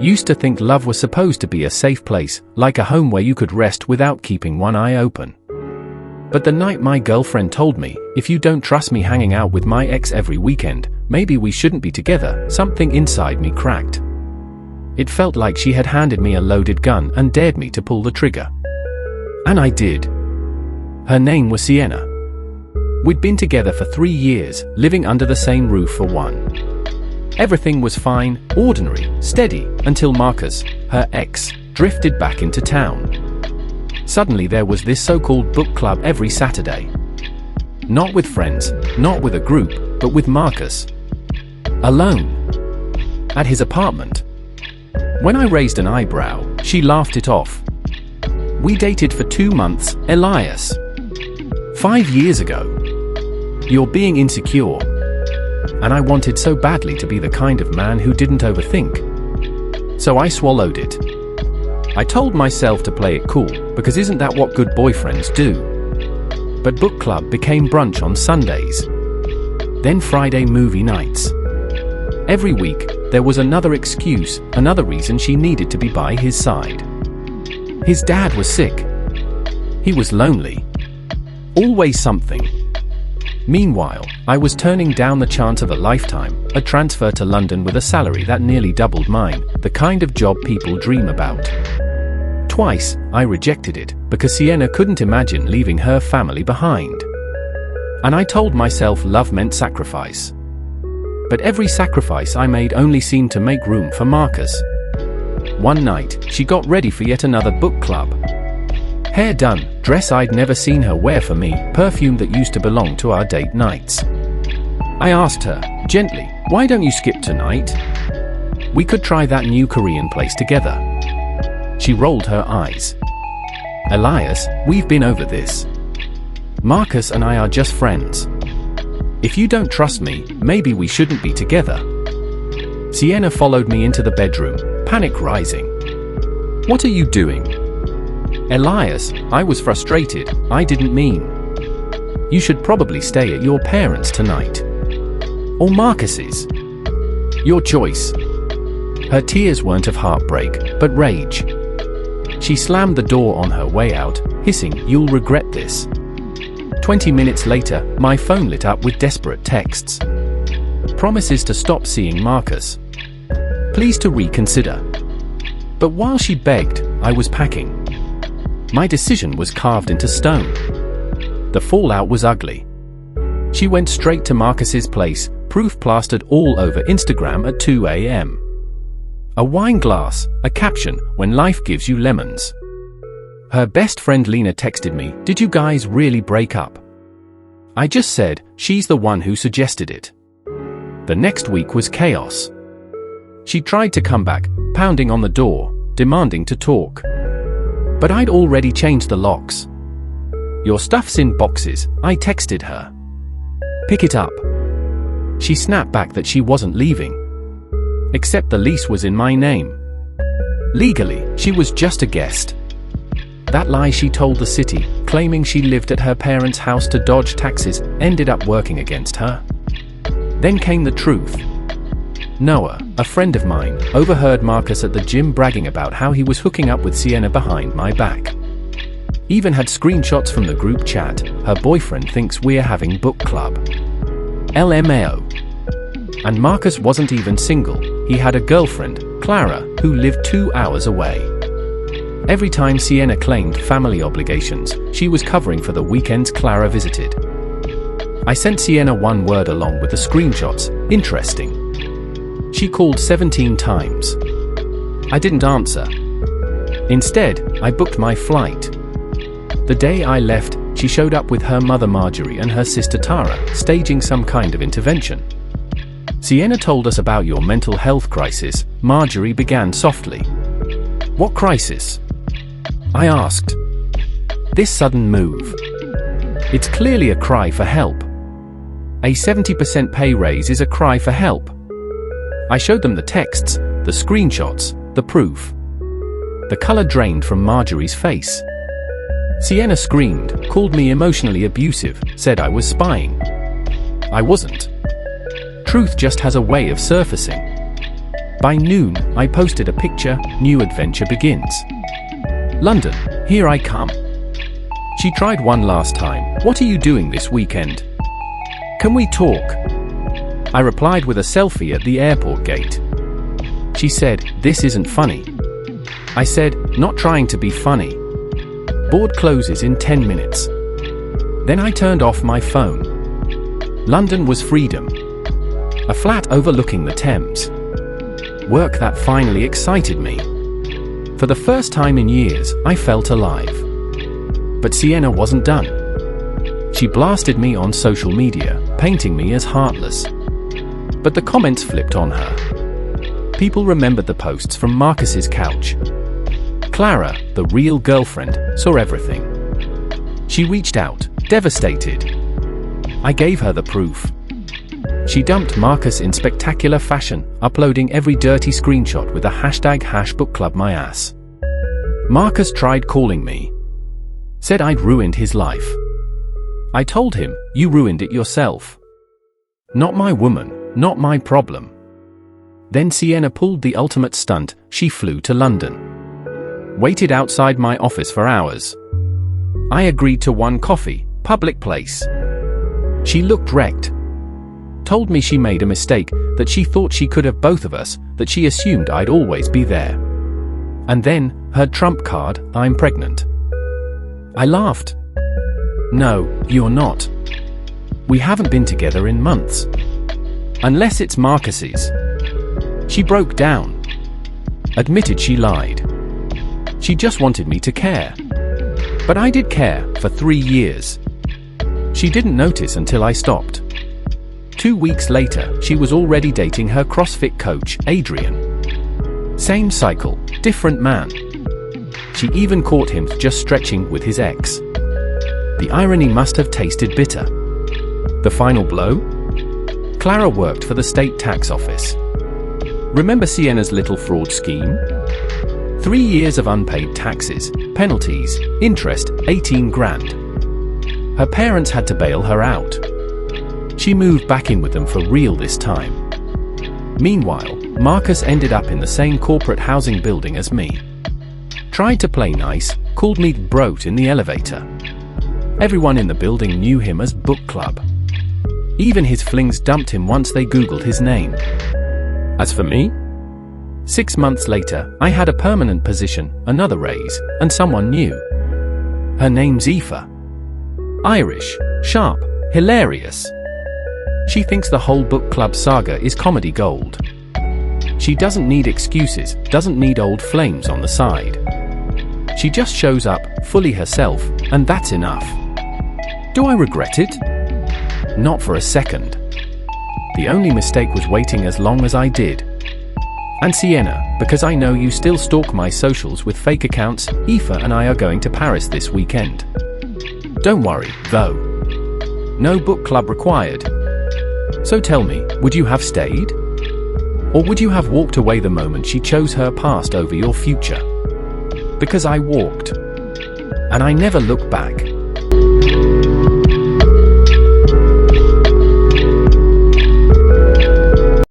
Used to think love was supposed to be a safe place, like a home where you could rest without keeping one eye open. But the night my girlfriend told me, if you don't trust me hanging out with my ex every weekend, maybe we shouldn't be together, something inside me cracked. It felt like she had handed me a loaded gun and dared me to pull the trigger. And I did. Her name was Sienna. We'd been together for 3 years, living under the same roof for 1. Everything was fine, ordinary, steady, until Marcus, her ex, drifted back into town. Suddenly there was this so-called book club every Saturday. Not with friends, not with a group, but with Marcus. Alone. At his apartment. When I raised an eyebrow, she laughed it off. We dated for 2 months, Elias. 5 years ago. You're being insecure. And I wanted so badly to be the kind of man who didn't overthink. So I swallowed it. I told myself to play it cool, because isn't that what good boyfriends do? But book club became brunch on Sundays. Then Friday movie nights. Every week, there was another excuse, another reason she needed to be by his side. His dad was sick. He was lonely. Always something. Meanwhile, I was turning down the chance of a lifetime, a transfer to London with a salary that nearly doubled mine, the kind of job people dream about. Twice, I rejected it, because Sienna couldn't imagine leaving her family behind. And I told myself love meant sacrifice. But every sacrifice I made only seemed to make room for Marcus. One night, she got ready for yet another book club. Hair done, dress I'd never seen her wear for me, perfume that used to belong to our date nights. I asked her, gently, why don't you skip tonight? We could try that new Korean place together. She rolled her eyes. Elias, we've been over this. Marcus and I are just friends. If you don't trust me, maybe we shouldn't be together. Sienna followed me into the bedroom, panic rising. What are you doing? Elias, I was frustrated, I didn't mean. You should probably stay at your parents' tonight. Or Marcus's. Your choice. Her tears weren't of heartbreak, but rage. She slammed the door on her way out, hissing, "You'll regret this." 20 minutes later, my phone lit up with desperate texts. Promises to stop seeing Marcus. Please to reconsider. But while she begged, I was packing. My decision was carved into stone. The fallout was ugly. She went straight to Marcus's place, proof plastered all over Instagram at 2 a.m. A wine glass, a caption, "When life gives you lemons." Her best friend Lena texted me, "Did you guys really break up?" I just said, she's the one who suggested it. The next week was chaos. She tried to come back, pounding on the door, demanding to talk. But I'd already changed the locks. "Your stuff's in boxes," I texted her. "Pick it up." She snapped back that she wasn't leaving. Except the lease was in my name. Legally, she was just a guest. That lie she told the city, claiming she lived at her parents' house to dodge taxes, ended up working against her. Then came the truth. Noah, a friend of mine, overheard Marcus at the gym bragging about how he was hooking up with Sienna behind my back. Even had screenshots from the group chat. Her boyfriend thinks we're having book club. LMAO. And Marcus wasn't even single, he had a girlfriend, Clara, who lived 2 hours away. Every time Sienna claimed family obligations, she was covering for the weekends Clara visited. I sent Sienna one word along with the screenshots, interesting. She called 17 times. I didn't answer. Instead, I booked my flight. The day I left, she showed up with her mother Marjorie and her sister Tara, staging some kind of intervention. "Sienna told us about your mental health crisis," Marjorie began softly. "What crisis?" I asked. This sudden move. It's clearly a cry for help. A 70% pay raise is a cry for help. I showed them the texts, the screenshots, the proof. The color drained from Marjorie's face. Sienna screamed, called me emotionally abusive, said I was spying. I wasn't. Truth just has a way of surfacing. By noon, I posted a picture, new adventure begins. London, here I come. She tried one last time. What are you doing this weekend? Can we talk? I replied with a selfie at the airport gate. She said, this isn't funny. I said, not trying to be funny. Board closes in 10 minutes. Then I turned off my phone. London was freedom. A flat overlooking the Thames. Work that finally excited me. For the first time in years, I felt alive. But Sienna wasn't done. She blasted me on social media, painting me as heartless. But the comments flipped on her. People remembered the posts from Marcus's couch. Clara, the real girlfriend, saw everything. She reached out, devastated. I gave her the proof. She dumped Marcus in spectacular fashion, uploading every dirty screenshot with the hashtag #bookclubmyass. Marcus tried calling me. Said I'd ruined his life. I told him, you ruined it yourself. Not my woman, not my problem. Then Sienna pulled the ultimate stunt. She flew to London. Waited outside my office for hours. I agreed to one coffee, public place. She looked wrecked. Told me she made a mistake, that she thought she could have both of us, that she assumed I'd always be there. And then, her trump card, I'm pregnant. I laughed. No, you're not. We haven't been together in months. Unless it's Marcus's. She broke down. Admitted she lied. She just wanted me to care. But I did care, for 3 years. She didn't notice until I stopped. 2 weeks later, she was already dating her CrossFit coach, Adrian. Same cycle, different man. She even caught him just stretching with his ex. The irony must have tasted bitter. The final blow? Clara worked for the state tax office. Remember Sienna's little fraud scheme? 3 years of unpaid taxes, penalties, interest, 18 grand. Her parents had to bail her out. She moved back in with them for real this time. Meanwhile, Marcus ended up in the same corporate housing building as me. Tried to play nice, called me brote in the elevator. Everyone in the building knew him as Book Club. Even his flings dumped him once they Googled his name. As for me? 6 months later, I had a permanent position, another raise, and someone new. Her name's Aoife. Irish, sharp, hilarious. She thinks the whole book club saga is comedy gold. She doesn't need excuses, doesn't need old flames on the side. She just shows up, fully herself, and that's enough. Do I regret it? Not for a second. The only mistake was waiting as long as I did. And Sienna, because I know you still stalk my socials with fake accounts, Aoife and I are going to Paris this weekend. Don't worry, though. No book club required. So tell me, would you have stayed? Or would you have walked away the moment she chose her past over your future? Because I walked. And I never looked back.